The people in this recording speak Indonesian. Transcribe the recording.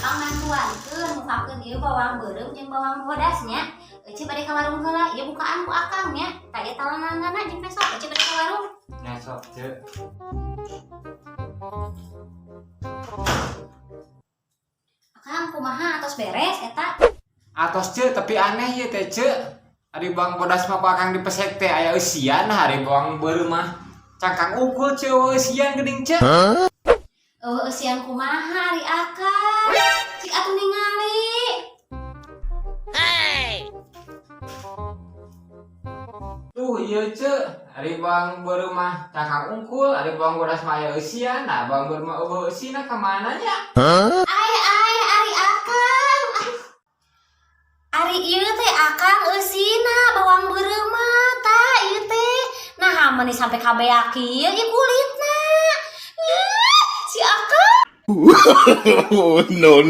Akang nantuankeun mukakeun ieu bawang beureum jeung bawang bodasnya. Ece bade ka warung heula, ieu bukaan ku Akang nya. Tadi talanganana jeung besok ece bade ka warung. Nya sok, Ceu. Akang kumaha atos beres eta? Atos Ceu, tapi aneh ieu teh Ceu. Ari bawang bodas mah ku Akang dipesek teh aya EUCEU hari bawang beureum mah cangkang unggul Ceu EUCEU geuning Ceu. EUCEU kumaha ari Akang? Cik atuh ningali. Tuh ieu Ceu, ari bawang beureum mah cangkang unggul, ari bawang bodas mah aya EUCEU. Nah, bawang beureum mah eueuh EUCEU ka mana nya? Ai ari Akang. Ari ieu teh Akang eusina bawang beureum mah tah ieu teh. Nah, meni sampe kabeak ieu ieu kulitna. Si Akang. No.